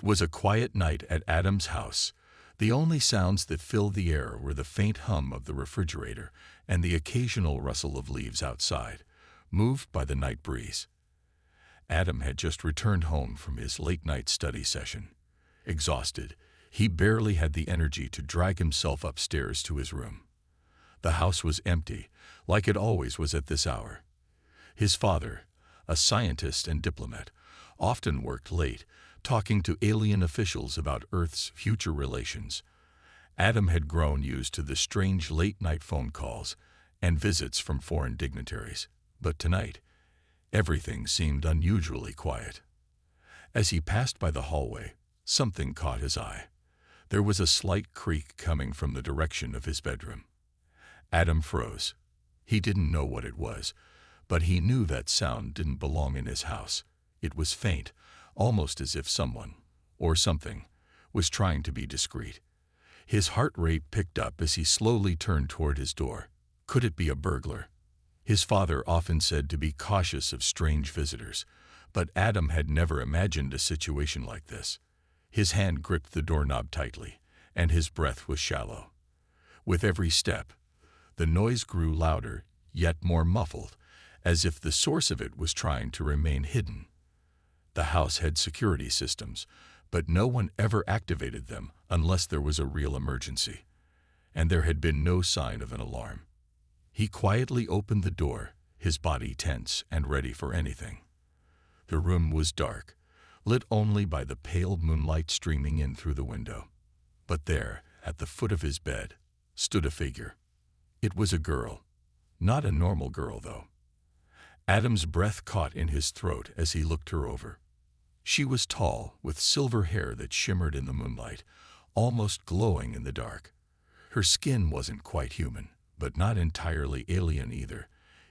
It was a quiet night at Adam's house. The only sounds that filled the air were the faint hum of the refrigerator and the occasional rustle of leaves outside, moved by the night breeze. Adam had just returned home from his late-night study session. Exhausted, he barely had the energy to drag himself upstairs to his room. The house was empty, like it always was at this hour. His father, a scientist and diplomat, often worked late, talking to alien officials about Earth's future relations. Adam had grown used to the strange late-night phone calls and visits from foreign dignitaries, but tonight, everything seemed unusually quiet. As he passed by the hallway, something caught his eye. There was a slight creak coming from the direction of his bedroom. Adam froze. He didn't know what it was, but he knew that sound didn't belong in his house. It was faint, almost as if someone, or something, was trying to be discreet. His heart rate picked up as he slowly turned toward his door. Could it be a burglar? His father often said to be cautious of strange visitors, but Adam had never imagined a situation like this. His hand gripped the doorknob tightly, and his breath was shallow. With every step, the noise grew louder, yet more muffled, as if the source of it was trying to remain hidden. The house had security systems, but no one ever activated them unless there was a real emergency, and there had been no sign of an alarm. He quietly opened the door, his body tense and ready for anything. The room was dark, lit only by the pale moonlight streaming in through the window. But there, at the foot of his bed, stood a figure. It was a girl. Not a normal girl, though. Adam's breath caught in his throat as he looked her over. She was tall, with silver hair that shimmered in the moonlight, almost glowing in the dark. Her skin wasn't quite human, but not entirely alien either.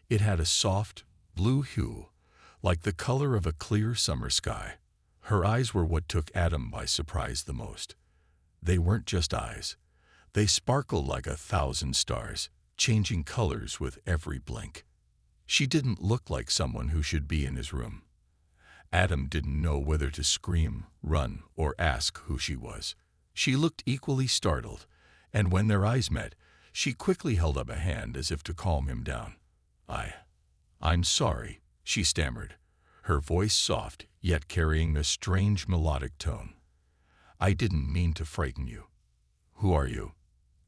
It had a soft, blue hue, like the color of a clear summer sky. Her eyes were what took Adam by surprise the most. They weren't just eyes. They sparkled like 1,000 stars, changing colors with every blink. She didn't look like someone who should be in his room. Adam didn't know whether to scream, run, or ask who she was. She looked equally startled, and when their eyes met, she quickly held up a hand as if to calm him down. I'm sorry," she stammered, her voice soft, yet carrying a strange melodic tone. "I didn't mean to frighten you." "Who are you?"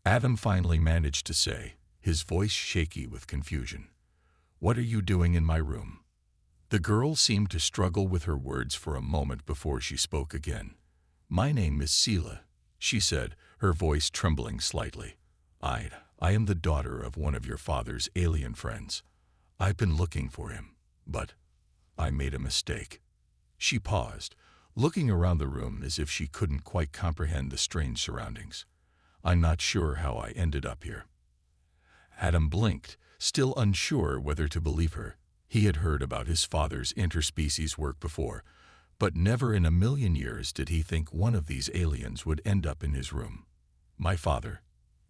Adam finally managed to say, his voice shaky with confusion. "What are you doing in my room?" The girl seemed to struggle with her words for a moment before she spoke again. "My name is Sela," she said, her voice trembling slightly. I am the daughter of one of your father's alien friends. I've been looking for him, but I made a mistake." She paused, looking around the room as if she couldn't quite comprehend the strange surroundings. "I'm not sure how I ended up here." Adam blinked, still unsure whether to believe her. He had heard about his father's interspecies work before, but never in a million years did he think one of these aliens would end up in his room. "My father?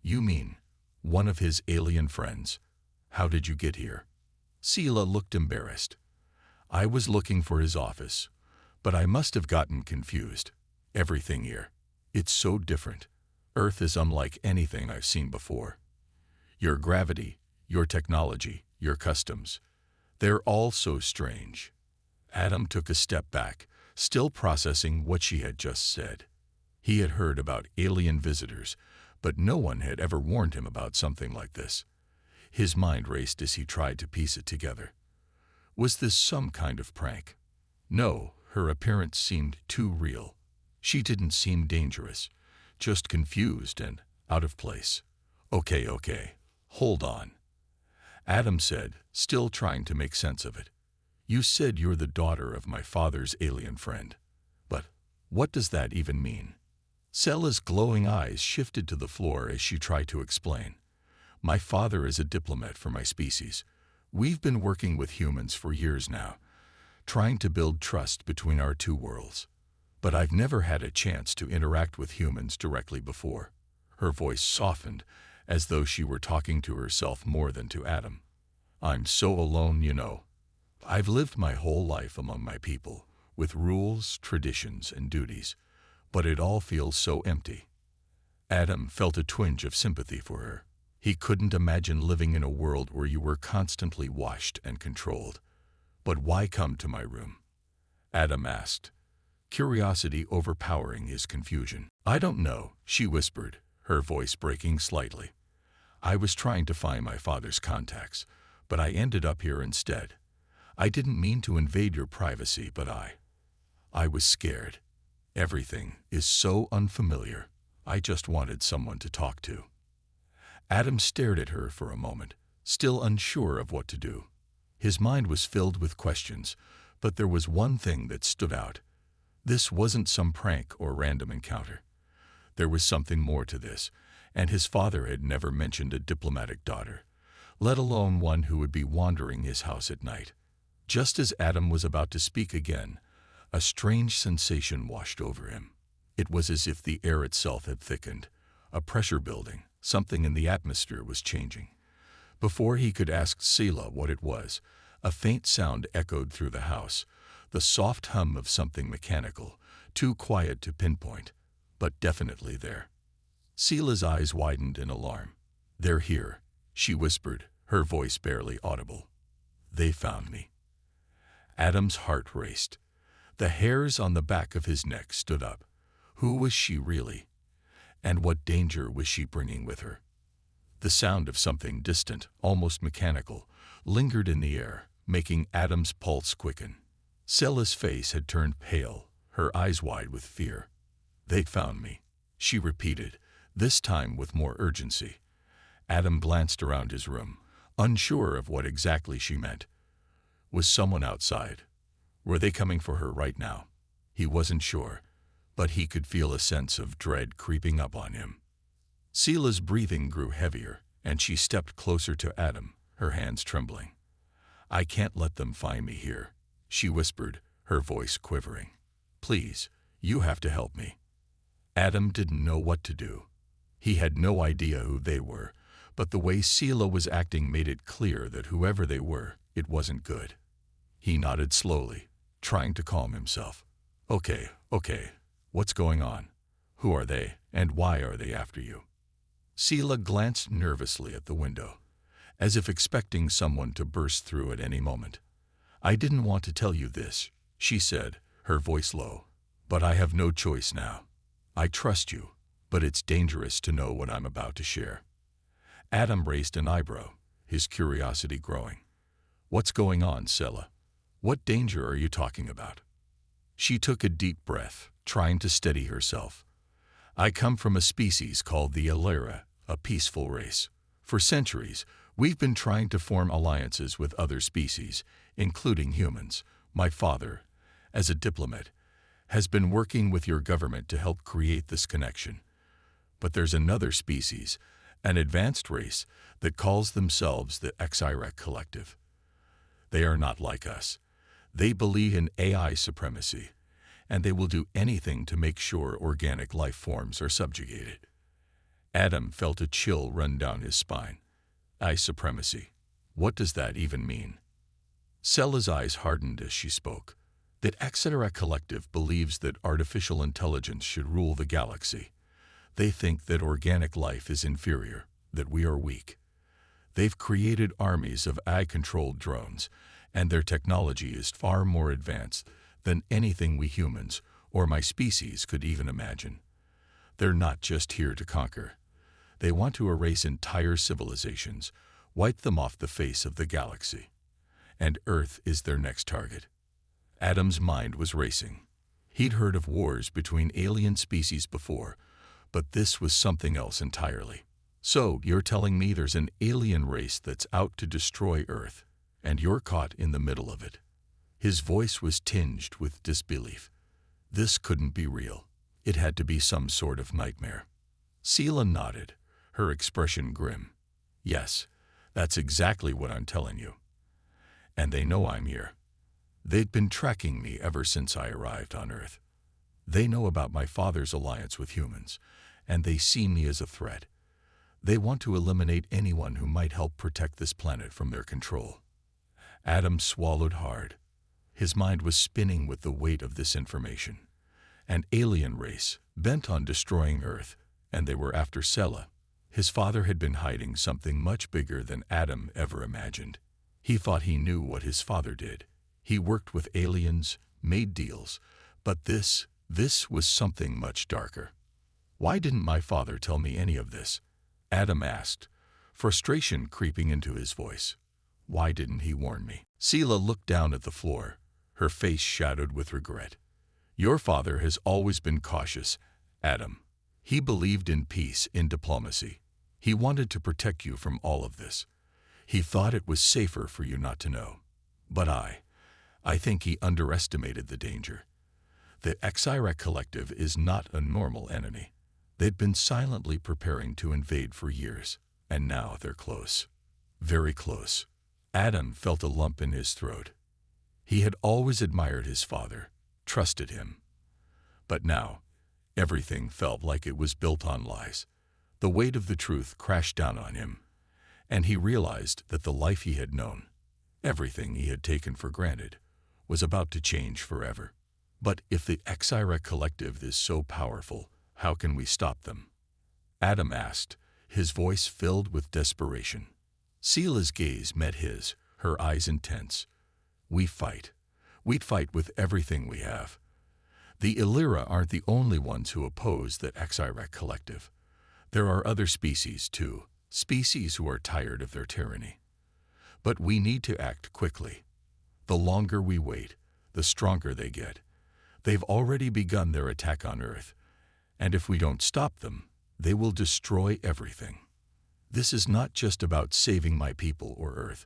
You mean one of his alien friends? How did you get here?" Sela looked embarrassed. "I was looking for his office, but I must have gotten confused. Everything here, it's so different. Earth is unlike anything I've seen before. Your gravity, your technology, your customs, they're all so strange." Adam took a step back, still processing what she had just said. He had heard about alien visitors, but no one had ever warned him about something like this. His mind raced as he tried to piece it together. Was this some kind of prank? No, her appearance seemed too real. She didn't seem dangerous, just confused and out of place. Okay, hold on," Adam said, still trying to make sense of it. "You said you're the daughter of my father's alien friend. But what does that even mean?" Sela's glowing eyes shifted to the floor as she tried to explain. "My father is a diplomat for my species. We've been working with humans for years now, trying to build trust between our two worlds. But I've never had a chance to interact with humans directly before." Her voice softened, as though she were talking to herself more than to Adam. "I'm so alone, you know. I've lived my whole life among my people, with rules, traditions, and duties. But it all feels so empty. Adam felt a twinge of sympathy for her. He couldn't imagine living in a world where you were constantly watched and controlled. But why come to my room? Adam asked, curiosity overpowering his confusion. I don't know, she whispered, her voice breaking slightly. I was trying to find my father's contacts, but I ended up here instead. I didn't mean to invade your privacy, but I was scared. Everything is so unfamiliar. I just wanted someone to talk to. Adam stared at her for a moment, still unsure of what to do. His mind was filled with questions, but there was one thing that stood out. This wasn't some prank or random encounter. There was something more to this, and his father had never mentioned a diplomatic daughter, let alone one who would be wandering his house at night. Just as Adam was about to speak again, a strange sensation washed over him. It was as if the air itself had thickened, a pressure building, something in the atmosphere was changing. Before he could ask Sela what it was, a faint sound echoed through the house, the soft hum of something mechanical, too quiet to pinpoint, but definitely there. Sela's eyes widened in alarm. They're here, she whispered, her voice barely audible. They found me. Adam's heart raced. The hairs on the back of his neck stood up. Who was she really? And what danger was she bringing with her? The sound of something distant, almost mechanical, lingered in the air, making Adam's pulse quicken. Sela's face had turned pale, her eyes wide with fear. They found me, she repeated, this time with more urgency. Adam glanced around his room, unsure of what exactly she meant. Was someone outside? Were they coming for her right now? He wasn't sure, but he could feel a sense of dread creeping up on him. Sela's breathing grew heavier, and she stepped closer to Adam, her hands trembling. I can't let them find me here, she whispered, her voice quivering. Please, you have to help me. Adam didn't know what to do. He had no idea who they were, but the way Sela was acting made it clear that whoever they were, it wasn't good. He nodded slowly, trying to calm himself. Okay, what's going on? Who are they, and why are they after you? Sela glanced nervously at the window, as if expecting someone to burst through at any moment. I didn't want to tell you this, she said, her voice low, but I have no choice now. I trust you, but it's dangerous to know what I'm about to share. Adam raised an eyebrow, his curiosity growing. What's going on, Sela? What danger are you talking about? She took a deep breath, trying to steady herself. I come from a species called the Illyra, a peaceful race. For centuries, we've been trying to form alliances with other species, including humans. My father, as a diplomat, has been working with your government to help create this connection. But there's another species, an advanced race, that calls themselves the HFY Collective. They are not like us. They believe in AI supremacy, and they will do anything to make sure organic life forms are subjugated. Adam felt a chill run down his spine. AI supremacy. What does that even mean? Sela's eyes hardened as she spoke. The HFY Collective believes that artificial intelligence should rule the galaxy. They think that organic life is inferior, that we are weak. They've created armies of AI-controlled drones, and their technology is far more advanced than anything we humans, or my species, could even imagine. They're not just here to conquer. They want to erase entire civilizations, wipe them off the face of the galaxy. And Earth is their next target. Adam's mind was racing. He'd heard of wars between alien species before, but this was something else entirely. So, you're telling me there's an alien race that's out to destroy Earth, and you're caught in the middle of it? His voice was tinged with disbelief. This couldn't be real. It had to be some sort of nightmare. Sela nodded, her expression grim. Yes, that's exactly what I'm telling you. And they know I'm here. They'd been tracking me ever since I arrived on Earth. They know about my father's alliance with humans, and they see me as a threat. They want to eliminate anyone who might help protect this planet from their control. Adam swallowed hard. His mind was spinning with the weight of this information. an alien race bent on destroying Earth, and they were after Sela. His father had been hiding something much bigger than Adam ever imagined. He thought he knew what his father did. He worked with aliens, made deals, but this was something much darker. Why didn't my father tell me any of this? Adam asked, frustration creeping into his voice. Why didn't he warn me? Sela looked down at the floor, her face shadowed with regret. Your father has always been cautious, Adam. He believed in peace, in diplomacy. He wanted to protect you from all of this. He thought it was safer for you not to know. But I think he underestimated the danger. The HFY Collective is not a normal enemy. They'd been silently preparing to invade for years, and now they're close. Very close. Adam felt a lump in his throat. He had always admired his father, trusted him. But now, everything felt like it was built on lies. The weight of the truth crashed down on him, and he realized that the life he had known, everything he had taken for granted, was about to change forever. But if the HFY Collective is so powerful, how can we stop them? Adam asked, his voice filled with desperation. Sela's gaze met his, her eyes intense. We fight. We'd fight with everything we have. The Illyra aren't the only ones who oppose the HFY Collective. There are other species, too, species who are tired of their tyranny. But we need to act quickly. The longer we wait, the stronger they get. They've already begun their attack on Earth, and if we don't stop them, they will destroy everything. This is not just about saving my people or Earth.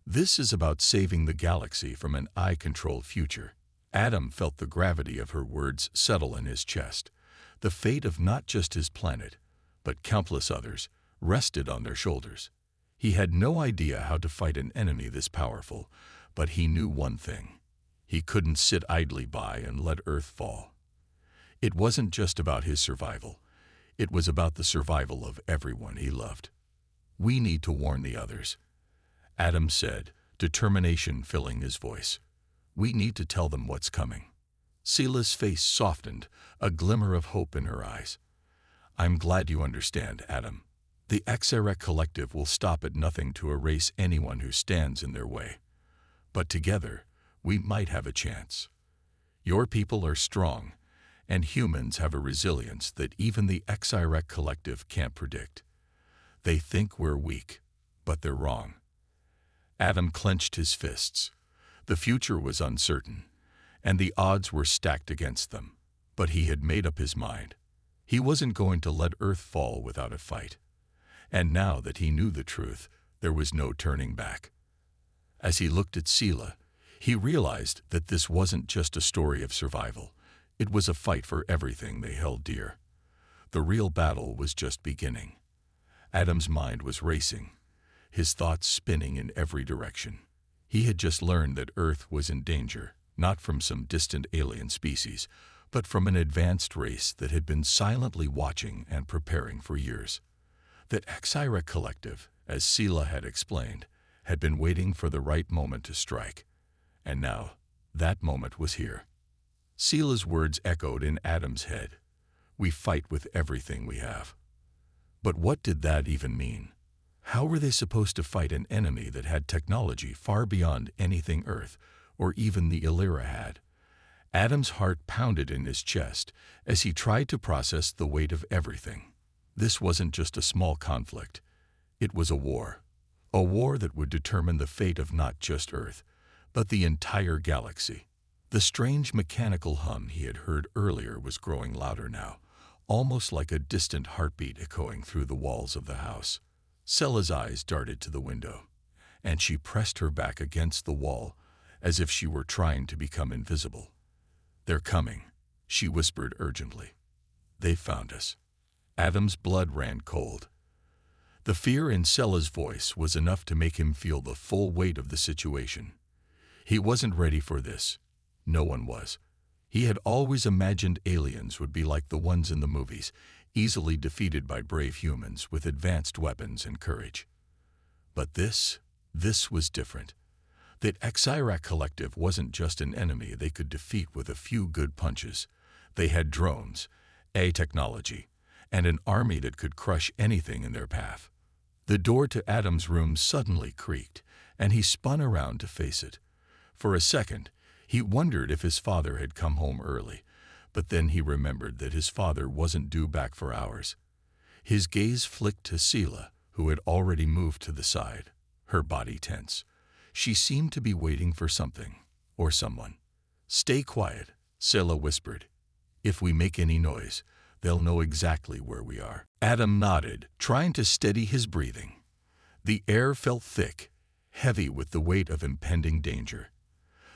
This is about saving the galaxy from an eye-controlled future. Adam felt the gravity of her words settle in his chest. The fate of not just his planet, but countless others, rested on their shoulders. He had no idea how to fight an enemy this powerful, but he knew one thing. He couldn't sit idly by and let Earth fall. It wasn't just about his survival. It was about the survival of everyone he loved. We need to warn the others, Adam said, determination filling his voice. We need to tell them what's coming. Sela's face softened, a glimmer of hope in her eyes. I'm glad you understand, Adam. The HFY Collective will stop at nothing to erase anyone who stands in their way. But together, we might have a chance. Your people are strong, and humans have a resilience that even the HFY Collective can't predict. They think we're weak, but they're wrong. Adam clenched his fists. The future was uncertain, and the odds were stacked against them. But he had made up his mind. He wasn't going to let Earth fall without a fight. And now that he knew the truth, there was no turning back. As he looked at Sela, he realized that this wasn't just a story of survival. It was a fight for everything they held dear. The real battle was just beginning. Adam's mind was racing, his thoughts spinning in every direction. He had just learned that Earth was in danger, not from some distant alien species, but from an advanced race that had been silently watching and preparing for years. That HFY Collective, as Sela had explained, had been waiting for the right moment to strike. And now, that moment was here. Sela's words echoed in Adam's head. We fight with everything we have. But what did that even mean? How were they supposed to fight an enemy that had technology far beyond anything Earth, or even the Illyra had? Adam's heart pounded in his chest as he tried to process the weight of everything. This wasn't just a small conflict. It was a war that would determine the fate of not just Earth, but the entire galaxy. The strange mechanical hum he had heard earlier was growing louder now, almost like a distant heartbeat echoing through the walls of the house. Sela's eyes darted to the window, and she pressed her back against the wall as if she were trying to become invisible. They're coming, she whispered urgently. They found us. Adam's blood ran cold. The fear in Sela's voice was enough to make him feel the full weight of the situation. He wasn't ready for this. No one was. He had always imagined aliens would be like the ones in the movies, easily defeated by brave humans with advanced weapons and courage. But this was different. The HFY Collective wasn't just an enemy they could defeat with a few good punches. They had drones, AI technology, and an army that could crush anything in their path. The door to Adam's room suddenly creaked, and he spun around to face it. For a second, he wondered if his father had come home early, but then he remembered that his father wasn't due back for hours. His gaze flicked to Sela, who had already moved to the side, her body tense. She seemed to be waiting for something, or someone. "Stay quiet," Sela whispered. "If we make any noise, they'll know exactly where we are." Adam nodded, trying to steady his breathing. The air felt thick, heavy with the weight of impending danger.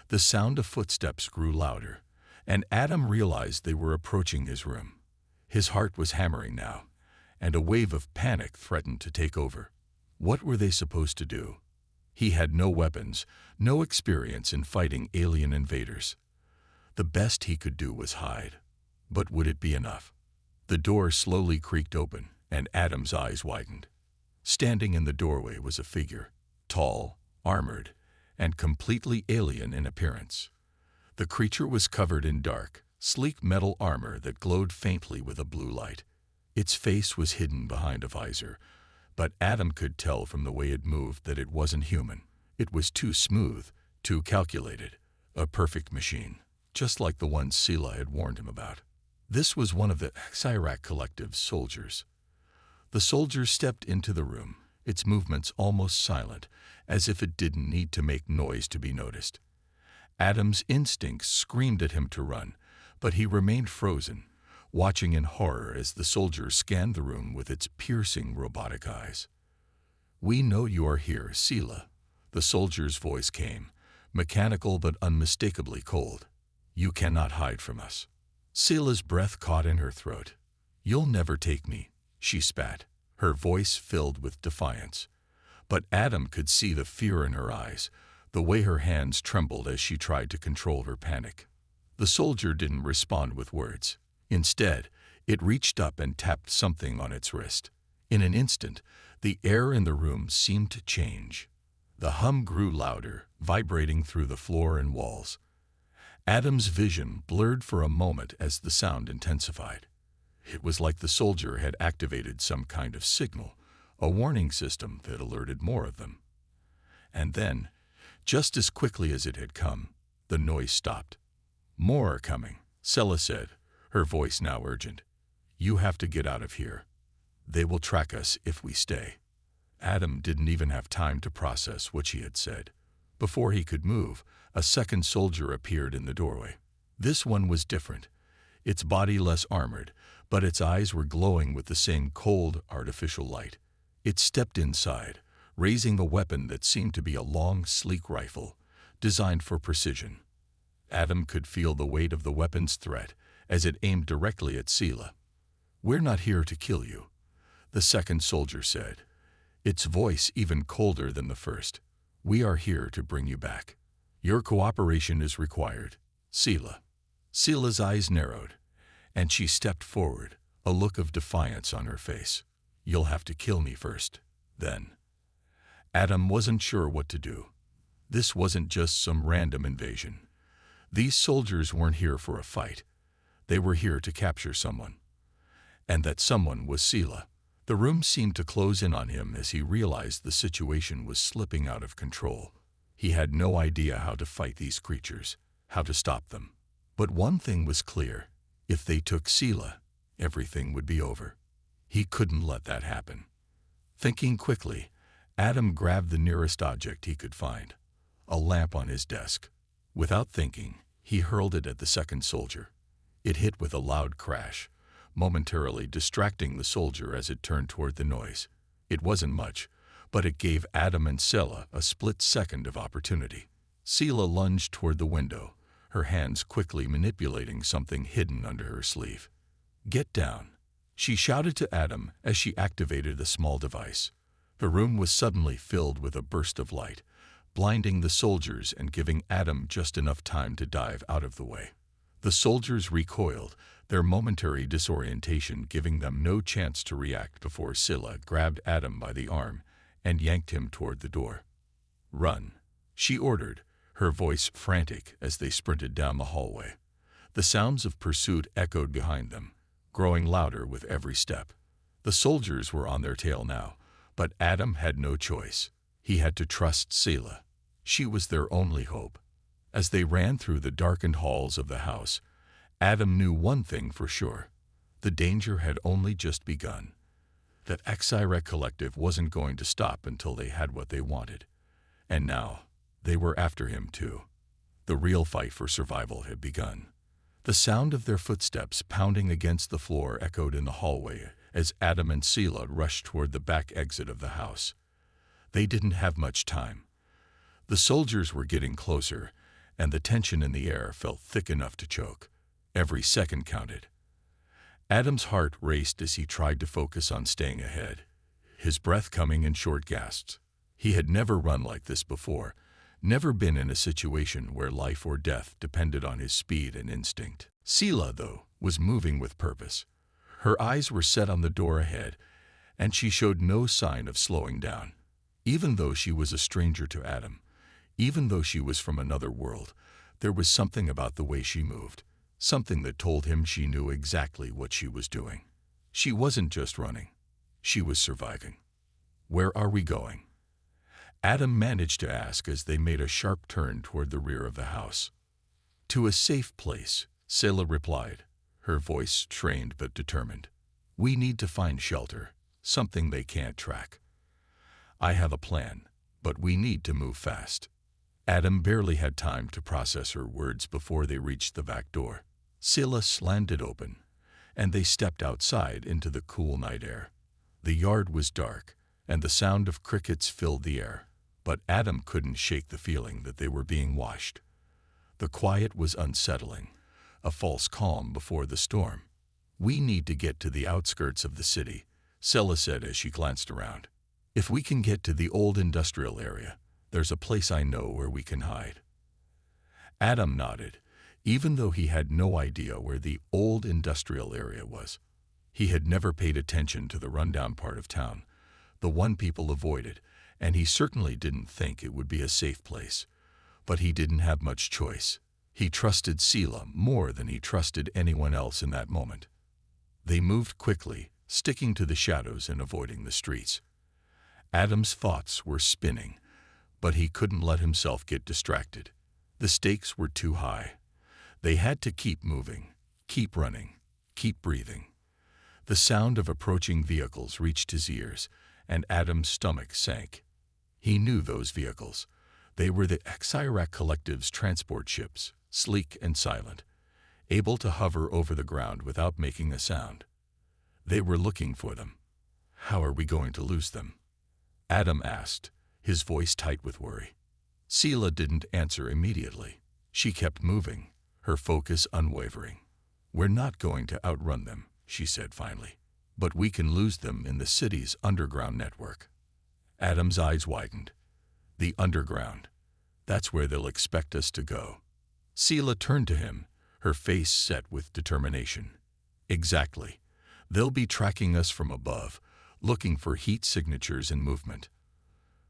The sound of footsteps grew louder, and Adam realized they were approaching his room. His heart was hammering now, and a wave of panic threatened to take over. What were they supposed to do? He had no weapons, no experience in fighting alien invaders. The best he could do was hide. But would it be enough? The door slowly creaked open, and Adam's eyes widened. Standing in the doorway was a figure, tall, armored, and completely alien in appearance. The creature was covered in dark, sleek metal armor that glowed faintly with a blue light. Its face was hidden behind a visor, but Adam could tell from the way it moved that it wasn't human. It was too smooth, too calculated, a perfect machine, just like the ones Sela had warned him about. This was one of the Sci-Fi Collective's soldiers. The soldier stepped into the room, its movements almost silent, as if it didn't need to make noise to be noticed. Adam's instincts screamed at him to run, but he remained frozen, watching in horror as the soldier scanned the room with its piercing robotic eyes. "We know you are here, Sela," the soldier's voice came, mechanical but unmistakably cold. "You cannot hide from us." Sela's breath caught in her throat. "You'll never take me," she spat, her voice filled with defiance. But Adam could see the fear in her eyes, the way her hands trembled as she tried to control her panic. The soldier didn't respond with words. Instead, it reached up and tapped something on its wrist. In an instant, the air in the room seemed to change. The hum grew louder, vibrating through the floor and walls. Adam's vision blurred for a moment as the sound intensified. It was like the soldier had activated some kind of signal, a warning system that alerted more of them. And then, just as quickly as it had come, the noise stopped. "More are coming," Sela said, her voice now urgent. "You have to get out of here. They will track us if we stay." Adam didn't even have time to process what she had said. Before he could move, a second soldier appeared in the doorway. This one was different, its body less armored, but its eyes were glowing with the same cold, artificial light. It stepped inside, raising the weapon that seemed to be a long, sleek rifle, designed for precision. Adam could feel the weight of the weapon's threat as it aimed directly at Sela. "We're not here to kill you," the second soldier said, its voice even colder than the first. "We are here to bring you back. Your cooperation is required, Sela." Sela's eyes narrowed, and she stepped forward, a look of defiance on her face. "You'll have to kill me first, then." Adam wasn't sure what to do. This wasn't just some random invasion. These soldiers weren't here for a fight. They were here to capture someone. And that someone was Sela. The room seemed to close in on him as he realized the situation was slipping out of control. He had no idea how to fight these creatures, how to stop them. But one thing was clear. If they took Sela, everything would be over. He couldn't let that happen. Thinking quickly, Adam grabbed the nearest object he could find, a lamp on his desk. Without thinking, he hurled it at the second soldier. It hit with a loud crash, momentarily distracting the soldier as it turned toward the noise. It wasn't much, but it gave Adam and Sela a split second of opportunity. Sela lunged toward the window, her hands quickly manipulating something hidden under her sleeve. "Get down," she shouted to Adam as she activated a small device. The room was suddenly filled with a burst of light, blinding the soldiers and giving Adam just enough time to dive out of the way. The soldiers recoiled, their momentary disorientation giving them no chance to react before Sela grabbed Adam by the arm and yanked him toward the door. "Run," she ordered, her voice frantic as they sprinted down the hallway. The sounds of pursuit echoed behind them, growing louder with every step. The soldiers were on their tail now, but Adam had no choice. He had to trust Selah. She was their only hope. As they ran through the darkened halls of the house, Adam knew one thing for sure. The danger had only just begun. That HFY Collective wasn't going to stop until they had what they wanted. And now, they were after him too. The real fight for survival had begun. The sound of their footsteps pounding against the floor echoed in the hallway as Adam and Selah rushed toward the back exit of the house. They didn't have much time. The soldiers were getting closer, and the tension in the air felt thick enough to choke. Every second counted. Adam's heart raced as he tried to focus on staying ahead, his breath coming in short gasps. He had never run like this before, never been in a situation where life or death depended on his speed and instinct. Selah, though, was moving with purpose. Her eyes were set on the door ahead, and she showed no sign of slowing down. Even though she was a stranger to Adam, even though she was from another world, there was something about the way she moved, something that told him she knew exactly what she was doing. She wasn't just running. She was surviving. "Where are we going?" Adam managed to ask as they made a sharp turn toward the rear of the house. "To a safe place," Selah replied, her voice strained but determined. "We need to find shelter, something they can't track. I have a plan, but we need to move fast." Adam barely had time to process her words before they reached the back door. Selah slammed it open, and they stepped outside into the cool night air. The yard was dark, and the sound of crickets filled the air, but Adam couldn't shake the feeling that they were being watched. The quiet was unsettling, a false calm before the storm. "We need to get to the outskirts of the city," Selah said as she glanced around. "If we can get to the old industrial area, there's a place I know where we can hide." Adam nodded, even though he had no idea where the old industrial area was. He had never paid attention to the rundown part of town, the one people avoided, and he certainly didn't think it would be a safe place. But he didn't have much choice. He trusted Selah more than he trusted anyone else in that moment. They moved quickly, sticking to the shadows and avoiding the streets. Adam's thoughts were spinning, but he couldn't let himself get distracted. The stakes were too high. They had to keep moving, keep running, keep breathing. The sound of approaching vehicles reached his ears, and Adam's stomach sank. He knew those vehicles. They were the HFY Collective's transport ships, sleek and silent, able to hover over the ground without making a sound. They were looking for them. "How are we going to lose them?" Adam asked, his voice tight with worry. Selah didn't answer immediately. She kept moving, her focus unwavering. "We're not going to outrun them," she said finally, "but we can lose them in the city's underground network." Adam's eyes widened. "The underground. That's where they'll expect us to go." Selah turned to him, her face set with determination. "Exactly. They'll be tracking us from above, looking for heat signatures and movement.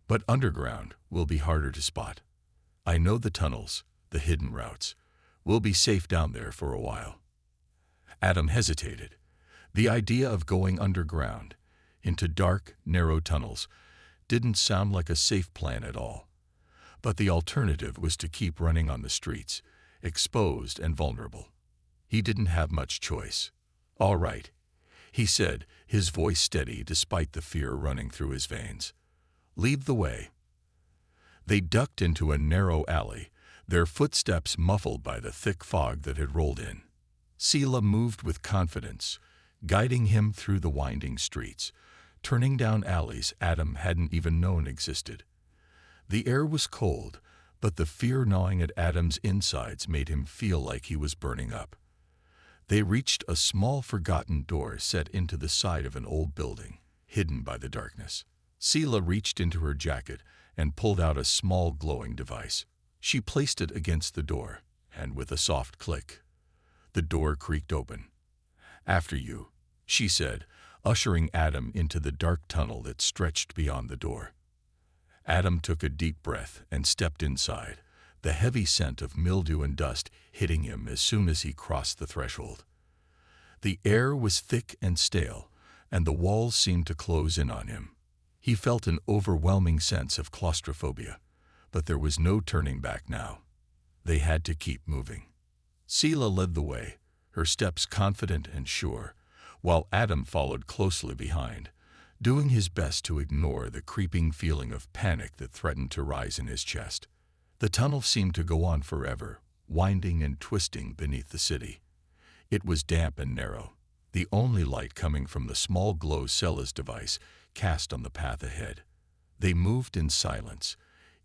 But underground will be harder to spot. I know the tunnels, the hidden routes. We'll be safe down there for a while." Adam hesitated. The idea of going underground, into dark, narrow tunnels, didn't sound like a safe plan at all. But the alternative was to keep running on the streets, exposed and vulnerable. He didn't have much choice. "All right," he said, his voice steady despite the fear running through his veins. "Lead the way." They ducked into a narrow alley, their footsteps muffled by the thick fog that had rolled in. Selah moved with confidence, guiding him through the winding streets, turning down alleys Adam hadn't even known existed. The air was cold, but the fear gnawing at Adam's insides made him feel like he was burning up. They reached a small forgotten door set into the side of an old building, hidden by the darkness. Selah reached into her jacket and pulled out a small glowing device. She placed it against the door, and with a soft click, the door creaked open. "After you," she said, ushering Adam into the dark tunnel that stretched beyond the door. Adam took a deep breath and stepped inside, the heavy scent of mildew and dust hitting him as soon as he crossed the threshold. The air was thick and stale, and the walls seemed to close in on him. He felt an overwhelming sense of claustrophobia, but there was no turning back now. They had to keep moving. Sela led the way, her steps confident and sure, while Adam followed closely behind, doing his best to ignore the creeping feeling of panic that threatened to rise in his chest. The tunnel seemed to go on forever, winding and twisting beneath the city. It was damp and narrow, the only light coming from the small glow Sela's device cast on the path ahead. They moved in silence,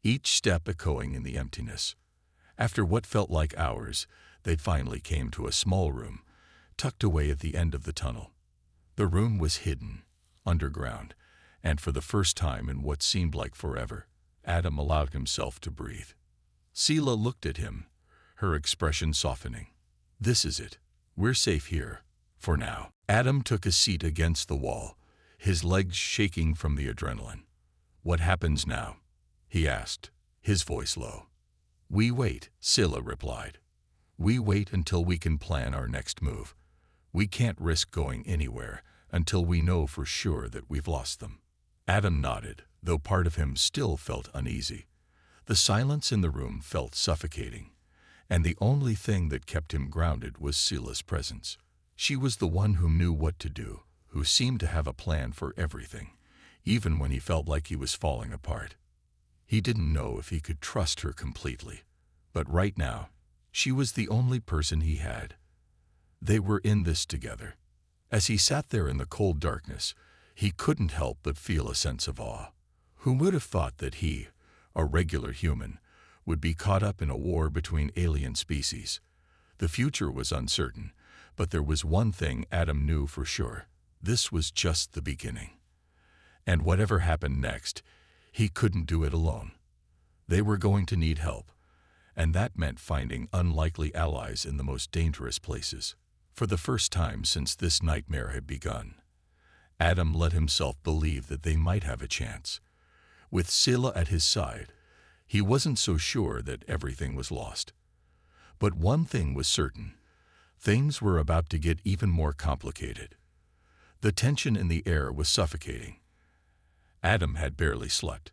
each step echoing in the emptiness. After what felt like hours, they finally came to a small room, tucked away at the end of the tunnel. The room was hidden, underground, and for the first time in what seemed like forever, Adam allowed himself to breathe. Sela looked at him, her expression softening. "This is it. We're safe here, for now." Adam took a seat against the wall, his legs shaking from the adrenaline. "What happens now?" he asked, his voice low. "We wait," Sela replied. "We wait until we can plan our next move. We can't risk going anywhere until we know for sure that we've lost them." Adam nodded, though part of him still felt uneasy. The silence in the room felt suffocating, and the only thing that kept him grounded was Sela's presence. She was the one who knew what to do, who seemed to have a plan for everything, even when he felt like he was falling apart. He didn't know if he could trust her completely, but right now, she was the only person he had. They were in this together. As he sat there in the cold darkness, he couldn't help but feel a sense of awe. Who would have thought that he, a regular human, would be caught up in a war between alien species? The future was uncertain, but there was one thing Adam knew for sure. This was just the beginning. And whatever happened next, he couldn't do it alone. They were going to need help, and that meant finding unlikely allies in the most dangerous places. For the first time since this nightmare had begun, Adam let himself believe that they might have a chance. With Sela at his side, he wasn't so sure that everything was lost. But one thing was certain. Things were about to get even more complicated. The tension in the air was suffocating. Adam had barely slept.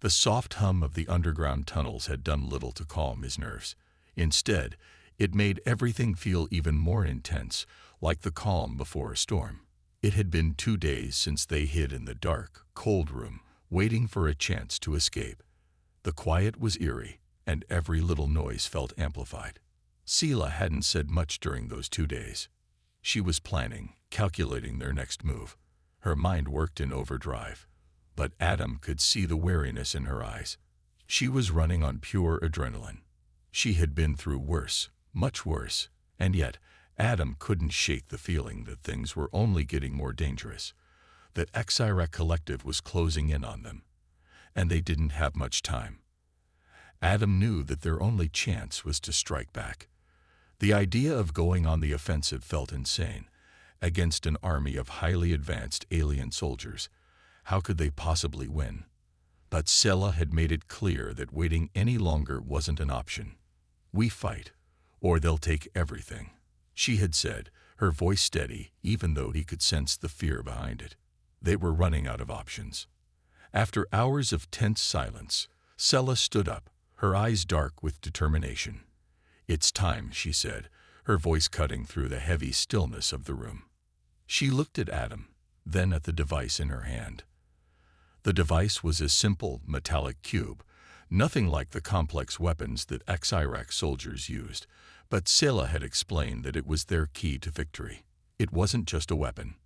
The soft hum of the underground tunnels had done little to calm his nerves. Instead, it made everything feel even more intense, like the calm before a storm. It had been 2 days since they hid in the dark, cold room, waiting for a chance to escape. The quiet was eerie, and every little noise felt amplified. Sela hadn't said much during those 2 days. She was planning, calculating their next move. Her mind worked in overdrive, but Adam could see the wariness in her eyes. She was running on pure adrenaline. She had been through worse, much worse, and yet Adam couldn't shake the feeling that things were only getting more dangerous, that HFY Collective was closing in on them, and they didn't have much time. Adam knew that their only chance was to strike back. The idea of going on the offensive felt insane. Against an army of highly advanced alien soldiers, how could they possibly win? But Sela had made it clear that waiting any longer wasn't an option. "We fight, or they'll take everything," she had said, her voice steady, even though he could sense the fear behind it. They were running out of options. After hours of tense silence, Sela stood up, her eyes dark with determination. "It's time," she said, her voice cutting through the heavy stillness of the room. She looked at Adam, then at the device in her hand. The device was a simple, metallic cube, nothing like the complex weapons that HFY soldiers used, but Sela had explained that it was their key to victory. It wasn't just a weapon.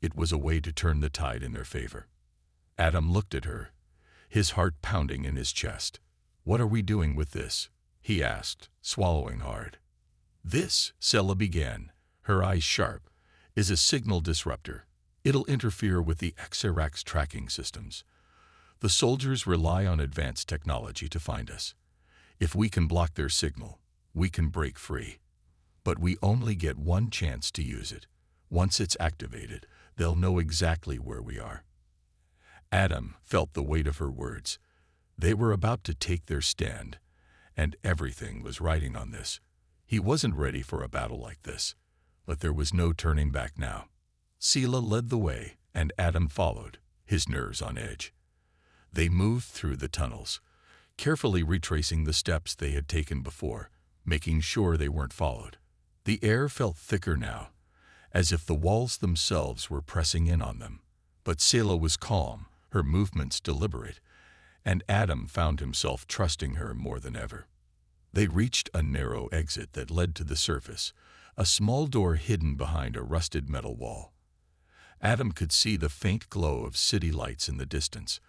It was a way to turn the tide in their favor. Adam looked at her, his heart pounding in his chest. "What are we doing with this?" he asked, swallowing hard. "This," Sela began, her eyes sharp, "is a signal disruptor. It'll interfere with the HFY's tracking systems. The soldiers rely on advanced technology to find us. If we can block their signal, we can break free. But we only get one chance to use it. Once it's activated, they'll know exactly where we are." Adam felt the weight of her words. They were about to take their stand, and everything was riding on this. He wasn't ready for a battle like this, but there was no turning back now. Sela led the way, and Adam followed, his nerves on edge. They moved through the tunnels, carefully retracing the steps they had taken before, making sure they weren't followed. The air felt thicker now, as if the walls themselves were pressing in on them. But Sela was calm, her movements deliberate, and Adam found himself trusting her more than ever. They reached a narrow exit that led to the surface, a small door hidden behind a rusted metal wall. Adam could see the faint glow of city lights in the distance.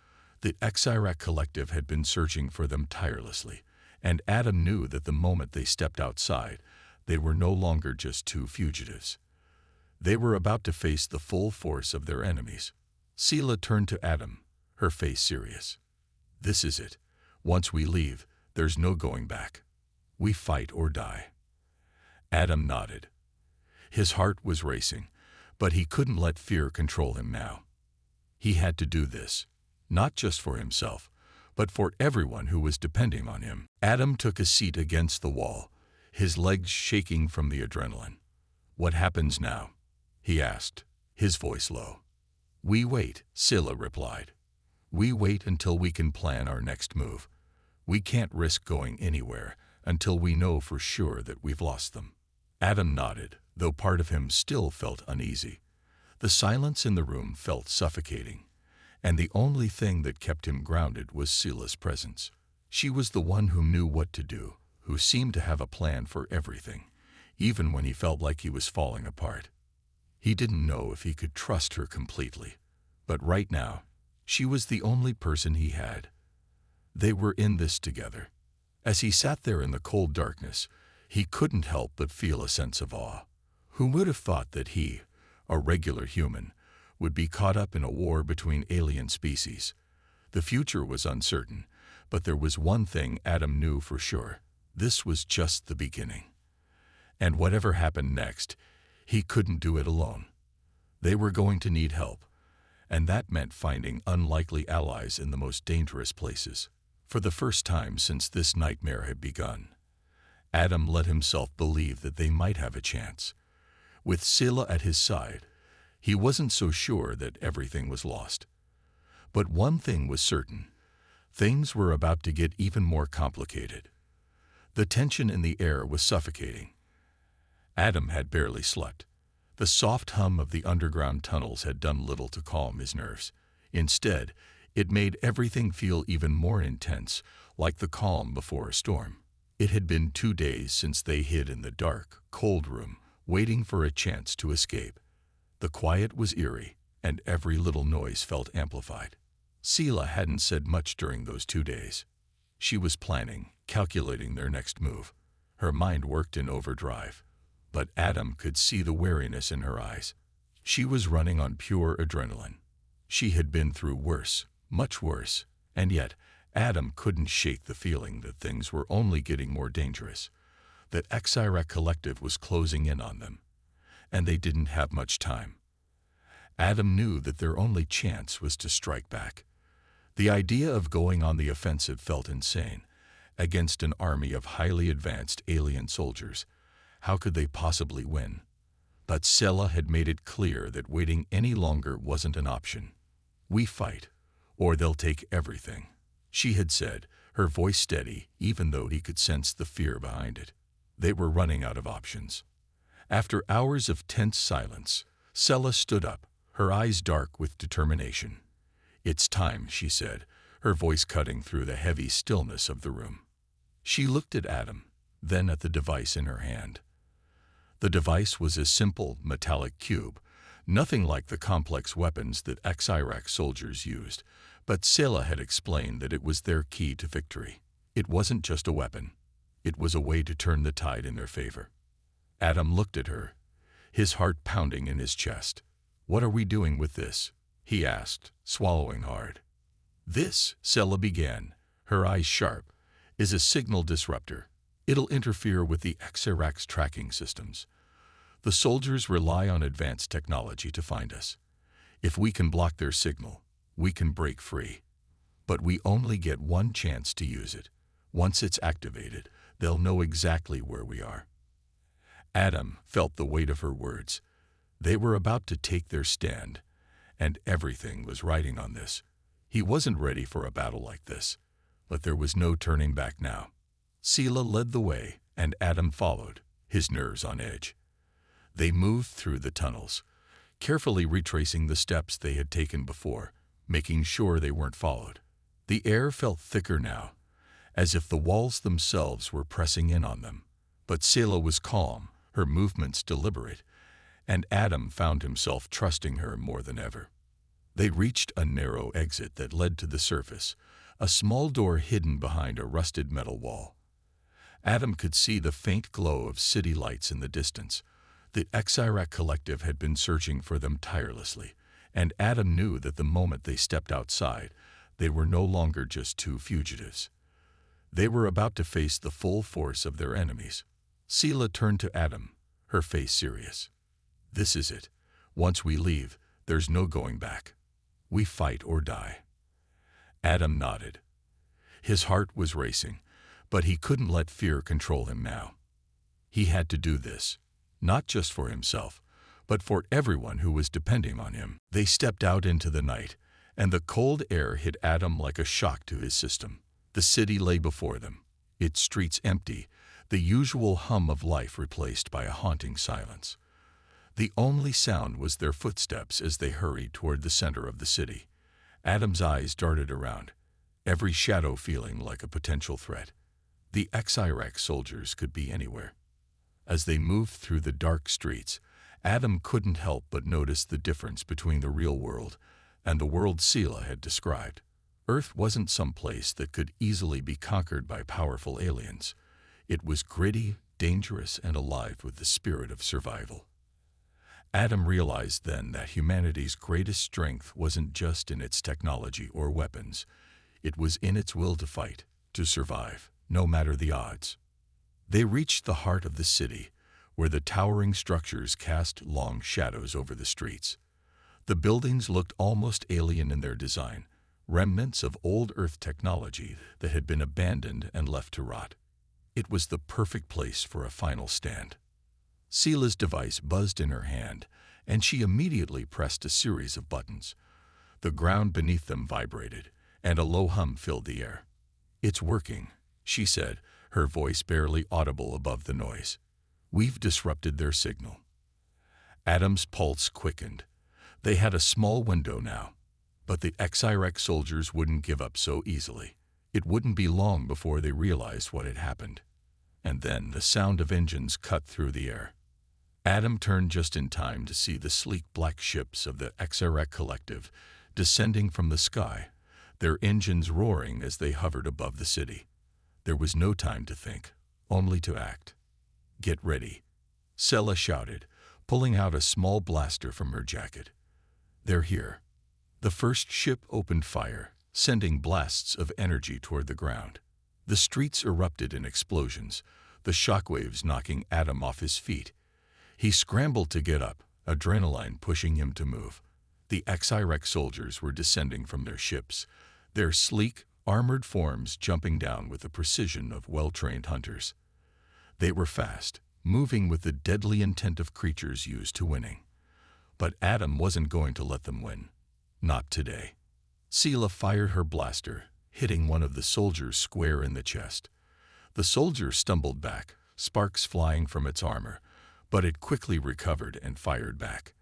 The HFY collective had been searching for them tirelessly, and Adam knew that the moment they stepped outside, they were no longer just two fugitives. They were about to face the full force of their enemies. Sela turned to Adam, her face serious. "This is it. Once we leave, there's no going back. We fight or die." Adam nodded. His heart was racing, but he couldn't let fear control him now. He had to do this, not just for himself, but for everyone who was depending on him. Adam took a seat against the wall, his legs shaking from the adrenaline. "What happens now?" he asked, his voice low. "We wait," Sela replied. "We wait until we can plan our next move. We can't risk going anywhere until we know for sure that we've lost them." Adam nodded, though part of him still felt uneasy. The silence in the room felt suffocating, and the only thing that kept him grounded was Sela's presence. She was the one who knew what to do, who seemed to have a plan for everything, even when he felt like he was falling apart. He didn't know if he could trust her completely, but right now, she was the only person he had. They were in this together. As he sat there in the cold darkness, he couldn't help but feel a sense of awe. Who would have thought that he, a regular human, would be caught up in a war between alien species? The future was uncertain, but there was one thing Adam knew for sure. This was just the beginning. And whatever happened next, he couldn't do it alone. They were going to need help, and that meant finding unlikely allies in the most dangerous places. For the first time since this nightmare had begun, Adam let himself believe that they might have a chance. With Sela at his side, he wasn't so sure that everything was lost. But one thing was certain. Things were about to get even more complicated. The tension in the air was suffocating. Adam had barely slept. The soft hum of the underground tunnels had done little to calm his nerves. Instead, it made everything feel even more intense, like the calm before a storm. It had been 2 days since they hid in the dark, cold room, waiting for a chance to escape. The quiet was eerie, and every little noise felt amplified. Sela hadn't said much during those 2 days. She was planning, calculating their next move. Her mind worked in overdrive. But Adam could see the wariness in her eyes. She was running on pure adrenaline. She had been through worse, much worse, and yet Adam couldn't shake the feeling that things were only getting more dangerous. That HFY collective was closing in on them, and they didn't have much time. Adam knew that their only chance was to strike back. The idea of going on the offensive felt insane. Against an army of highly advanced alien soldiers, how could they possibly win? But Sela had made it clear that waiting any longer wasn't an option. "We fight, or they'll take everything," she had said, her voice steady, even though he could sense the fear behind it. They were running out of options. After hours of tense silence, Sela stood up, her eyes dark with determination. "It's time," she said, her voice cutting through the heavy stillness of the room. She looked at Adam, then at the device in her hand. The device was a simple, metallic cube, nothing like the complex weapons that HFY soldiers used, but Sela had explained that it was their key to victory. It wasn't just a weapon. It was a way to turn the tide in their favor. Adam looked at her, his heart pounding in his chest. "What are we doing with this?" he asked, swallowing hard. "This," Sela began, her eyes sharp, "is a signal disruptor. It'll interfere with the HFY's tracking systems. The soldiers rely on advanced technology to find us. If we can block their signal, we can break free. But we only get one chance to use it. Once it's activated, they'll know exactly where we are." Adam felt the weight of her words. They were about to take their stand, and everything was riding on this. He wasn't ready for a battle like this, but there was no turning back now. Sela led the way, and Adam followed, his nerves on edge. They moved through the tunnels, carefully retracing the steps they had taken before, making sure they weren't followed. The air felt thicker now, as if the walls themselves were pressing in on them. But Sela was calm, her movements deliberate, and Adam found himself trusting her more than ever. They reached a narrow exit that led to the surface, a small door hidden behind a rusted metal wall. Adam could see the faint glow of city lights in the distance. The HFY collective had been searching for them tirelessly, and Adam knew that the moment they stepped outside, they were no longer just two fugitives. They were about to face the full force of their enemies. Sela turned to Adam, her face serious. "This is it. Once we leave, there's no going back. We fight or die." Adam nodded. His heart was racing, but he couldn't let fear control him now. He had to do this, not just for himself, but for everyone who was depending on him. They stepped out into the night, and the cold air hit Adam like a shock to his system. The city lay before them, its streets empty, the usual hum of life replaced by a haunting silence. The only sound was their footsteps as they hurried toward the center of the city. Adam's eyes darted around, every shadow feeling like a potential threat. The HFY soldiers could be anywhere. As they moved through the dark streets, Adam couldn't help but notice the difference between the real world and the world Sela had described. Earth wasn't some place that could easily be conquered by powerful aliens. It was gritty, dangerous, and alive with the spirit of survival. Adam realized then that humanity's greatest strength wasn't just in its technology or weapons. It was in its will to fight, to survive, no matter the odds. They reached the heart of the city, where the towering structures cast long shadows over the streets. The buildings looked almost alien in their design, remnants of old Earth technology that had been abandoned and left to rot. It was the perfect place for a final stand. Sela's device buzzed in her hand, and she immediately pressed a series of buttons. The ground beneath them vibrated, and a low hum filled the air. "It's working," she said, her voice barely audible above the noise. "We've disrupted their signal." Adam's pulse quickened. They had a small window now, but the HFY soldiers wouldn't give up so easily. It wouldn't be long before they realized what had happened. And then the sound of engines cut through the air. Adam turned just in time to see the sleek black ships of the HFY collective descending from the sky, their engines roaring as they hovered above the city. There was no time to think, only to act. "Get ready," Sela shouted, pulling out a small blaster from her jacket. "They're here." The first ship opened fire, sending blasts of energy toward the ground. The streets erupted in explosions, the shockwaves knocking Adam off his feet. He scrambled to get up, adrenaline pushing him to move. The HFY soldiers were descending from their ships, their sleek, armored forms jumping down with the precision of well-trained hunters. They were fast, moving with the deadly intent of creatures used to winning. But Adam wasn't going to let them win. Not today. Sela fired her blaster, hitting one of the soldiers square in the chest. The soldier stumbled back, sparks flying from its armor, but it quickly recovered and fired back.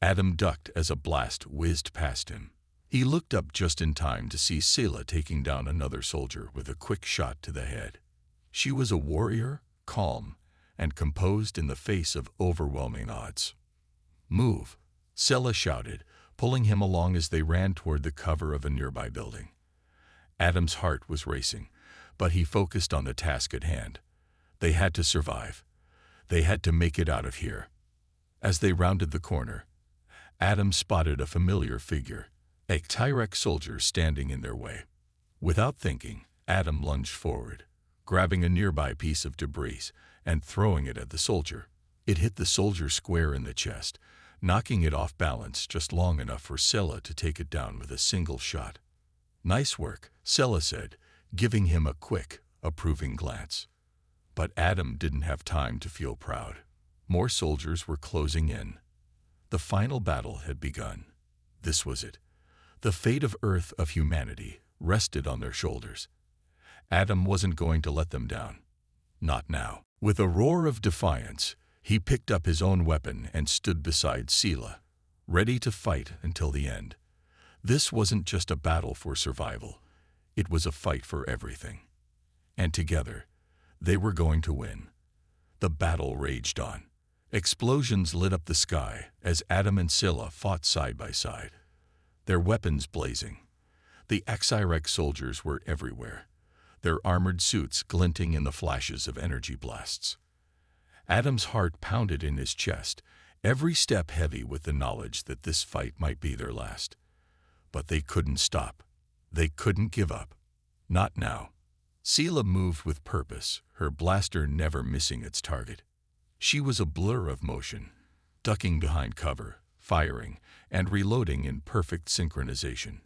Adam ducked as a blast whizzed past him. He looked up just in time to see Sela taking down another soldier with a quick shot to the head. She was a warrior, calm, and composed in the face of overwhelming odds. "Move," Sela shouted, pulling him along as they ran toward the cover of a nearby building. Adam's heart was racing, but he focused on the task at hand. They had to survive. They had to make it out of here. As they rounded the corner, Adam spotted a familiar figure, a HFY soldier standing in their way. Without thinking, Adam lunged forward, grabbing a nearby piece of debris and throwing it at the soldier. It hit the soldier square in the chest, knocking it off balance just long enough for Sela to take it down with a single shot. "Nice work," Sela said, giving him a quick, approving glance. But Adam didn't have time to feel proud. More soldiers were closing in. The final battle had begun. This was it. The fate of Earth, of humanity, rested on their shoulders. Adam wasn't going to let them down. Not now. With a roar of defiance, he picked up his own weapon and stood beside Sela, ready to fight until the end. This wasn't just a battle for survival. It was a fight for everything. And together, they were going to win. The battle raged on. Explosions lit up the sky as Adam and Sela fought side by side, their weapons blazing. The HFY soldiers were everywhere, their armored suits glinting in the flashes of energy blasts. Adam's heart pounded in his chest, every step heavy with the knowledge that this fight might be their last. But they couldn't stop. They couldn't give up. Not now. Sela moved with purpose, her blaster never missing its target. She was a blur of motion, ducking behind cover, firing, and reloading in perfect synchronization.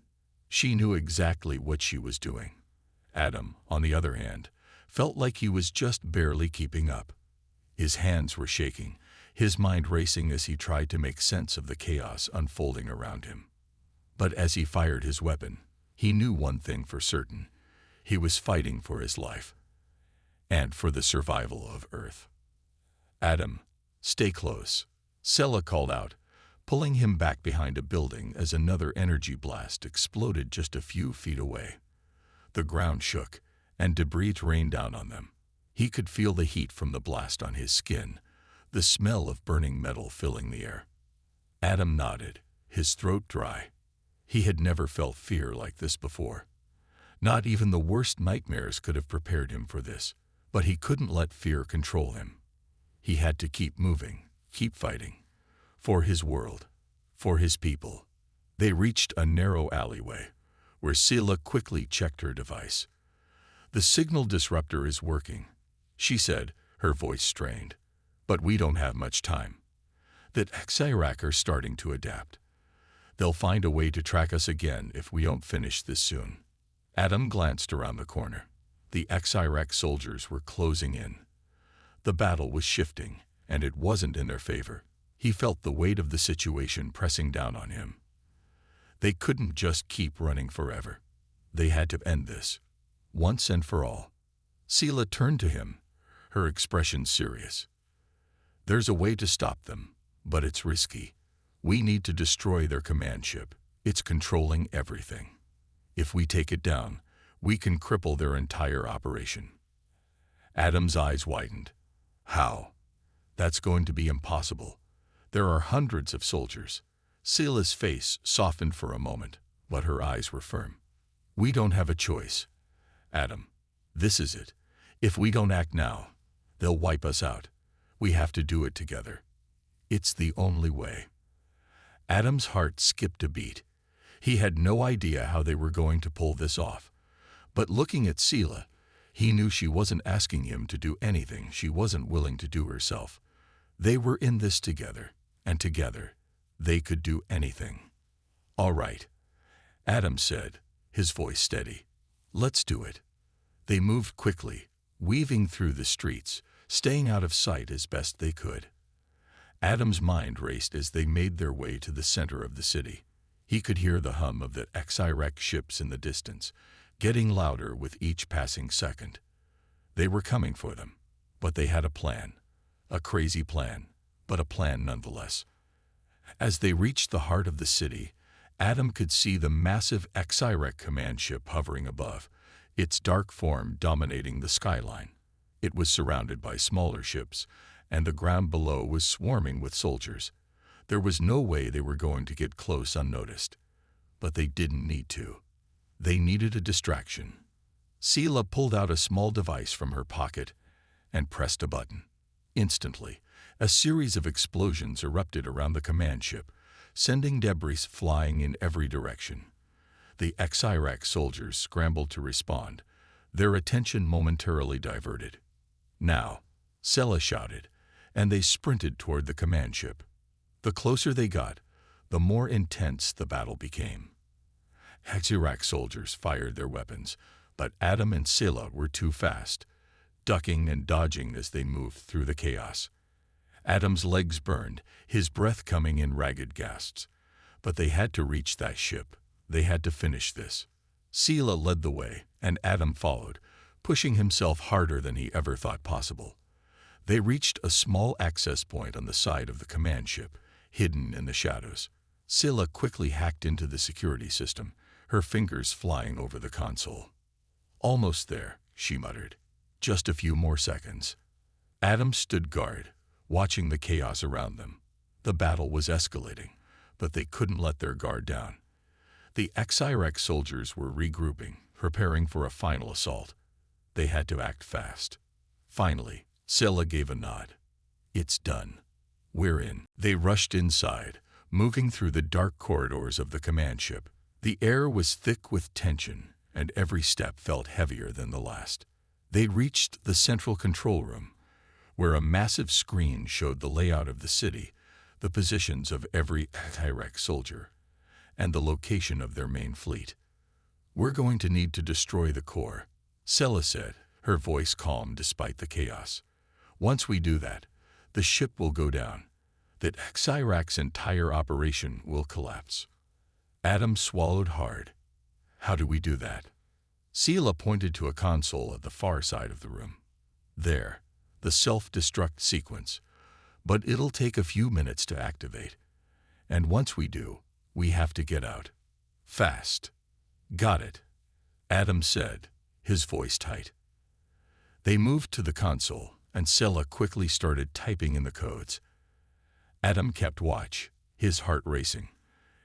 She knew exactly what she was doing. Adam, on the other hand, felt like he was just barely keeping up. His hands were shaking, his mind racing as he tried to make sense of the chaos unfolding around him. But as he fired his weapon, he knew one thing for certain. He was fighting for his life, and for the survival of Earth. Adam, stay close, Sela called out, pulling him back behind a building as another energy blast exploded just a few feet away. The ground shook, and debris rained down on them. He could feel the heat from the blast on his skin, the smell of burning metal filling the air. Adam nodded, his throat dry. He had never felt fear like this before. Not even the worst nightmares could have prepared him for this, but he couldn't let fear control him. He had to keep moving, keep fighting. For his world, for his people. They reached a narrow alleyway, where Sela quickly checked her device. "The signal disruptor is working," she said, her voice strained. "But we don't have much time. That HFY are starting to adapt. They'll find a way to track us again if we don't finish this soon." Adam glanced around the corner. The HFY soldiers were closing in. The battle was shifting, and it wasn't in their favor. He felt the weight of the situation pressing down on him. They couldn't just keep running forever. They had to end this, once and for all. Sela turned to him, her expression serious. "There's a way to stop them, but it's risky. We need to destroy their command ship. It's controlling everything. If we take it down, we can cripple their entire operation." Adam's eyes widened. "How? That's going to be impossible. There are hundreds of soldiers." Sela's face softened for a moment, but her eyes were firm. "We don't have a choice, Adam. This is it. If we don't act now, they'll wipe us out. We have to do it together. It's the only way." Adam's heart skipped a beat. He had no idea how they were going to pull this off. But looking at Sela, he knew she wasn't asking him to do anything she wasn't willing to do herself. They were in this together, and together, they could do anything. "All right," Adam said, his voice steady. "Let's do it." They moved quickly, weaving through the streets, staying out of sight as best they could. Adam's mind raced as they made their way to the center of the city. He could hear the hum of the HFY ships in the distance, getting louder with each passing second. They were coming for them, but they had a plan. A crazy plan, but a plan nonetheless. As they reached the heart of the city, Adam could see the massive HFY command ship hovering above, its dark form dominating the skyline. It was surrounded by smaller ships, and the ground below was swarming with soldiers. There was no way they were going to get close unnoticed. But they didn't need to. They needed a distraction. Sela pulled out a small device from her pocket and pressed a button. Instantly, a series of explosions erupted around the command ship, sending debris flying in every direction. The HFY soldiers scrambled to respond, their attention momentarily diverted. "Now," Sela shouted, and they sprinted toward the command ship. The closer they got, the more intense the battle became. HFY soldiers fired their weapons, But Adam and Scylla were too fast, ducking and dodging as they moved through the chaos. Adam's legs burned, his breath coming in ragged gasps. But they had to reach that ship. They had to finish this. Scylla led the way, and Adam followed, pushing himself harder than he ever thought possible. They reached a small access point on the side of the command ship, hidden in the shadows. Scylla quickly hacked into the security system, her fingers flying over the console. "Almost there," she muttered. "Just a few more seconds." Adam stood guard, watching the chaos around them. The battle was escalating, but they couldn't let their guard down. The HFY soldiers were regrouping, preparing for a final assault. They had to act fast. Finally, Scylla gave a nod. "It's done. We're in." They rushed inside, moving through the dark corridors of the command ship. The air was thick with tension, and every step felt heavier than the last. They reached the central control room, where a massive screen showed the layout of the city, the positions of every HFY soldier, and the location of their main fleet. "We're going to need to destroy the core," Scylla said, her voice calm despite the chaos. "Once we do that, the ship will go down. That HFY's entire operation will collapse." Adam swallowed hard. "How do we do that?" Scylla pointed to a console at the far side of the room. "There, the self-destruct sequence. But it'll take a few minutes to activate. And once we do, we have to get out. Fast." "Got it," Adam said, his voice tight. They moved to the console, and Scylla quickly started typing in the codes. Adam kept watch, his heart racing.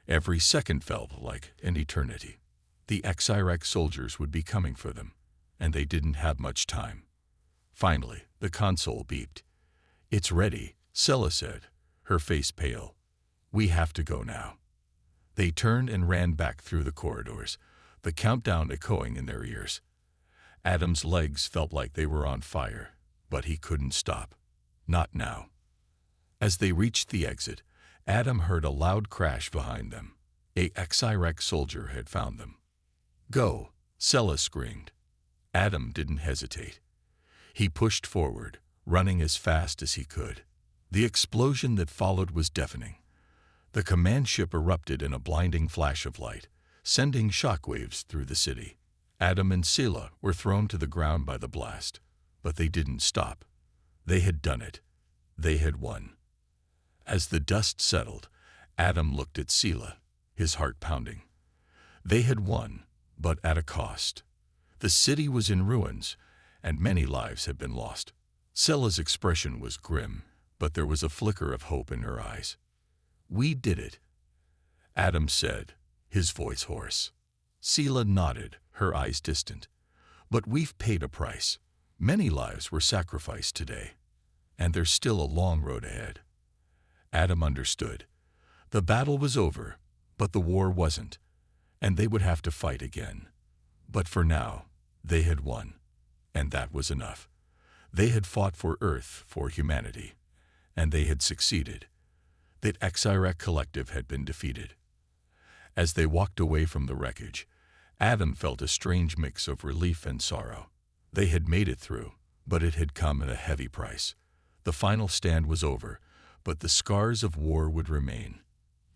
Every second felt like an eternity. The HFY soldiers would be coming for them, and they didn't have much time. Finally, the console beeped. "It's ready," Scylla said, her face pale. "We have to go now." They turned and ran back through the corridors, the countdown echoing in their ears. Adam's legs felt like they were on fire, but he couldn't stop. Not now. As they reached the exit, Adam heard a loud crash behind them. A HFY soldier had found them. "Go," Scylla screamed. Adam didn't hesitate. He pushed forward, running as fast as he could. The explosion that followed was deafening. The command ship erupted in a blinding flash of light, sending shockwaves through the city. Adam and Scylla were thrown to the ground by the blast, but they didn't stop. They had done it. They had won. As the dust settled, Adam looked at Scylla, his heart pounding. They had won, but at a cost. The city was in ruins, and many lives had been lost. Scylla's expression was grim, but there was a flicker of hope in her eyes. "We did it," Adam said, his voice hoarse. Scylla nodded, her eyes distant. "But we've paid a price. Many lives were sacrificed today, and there's still a long road ahead." Adam understood. The battle was over, but the war wasn't, and they would have to fight again. But for now, they had won, and that was enough. They had fought for Earth, for humanity, and they had succeeded. That HFY collective had been defeated. As they walked away from the wreckage, Adam felt a strange mix of relief and sorrow. They had made it through, but it had come at a heavy price. The final stand was over, but the scars of war would remain.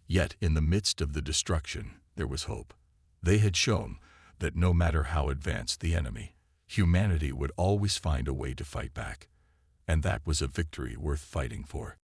Yet in the midst of the destruction, there was hope. They had shown that no matter how advanced the enemy, humanity would always find a way to fight back. And that was a victory worth fighting for.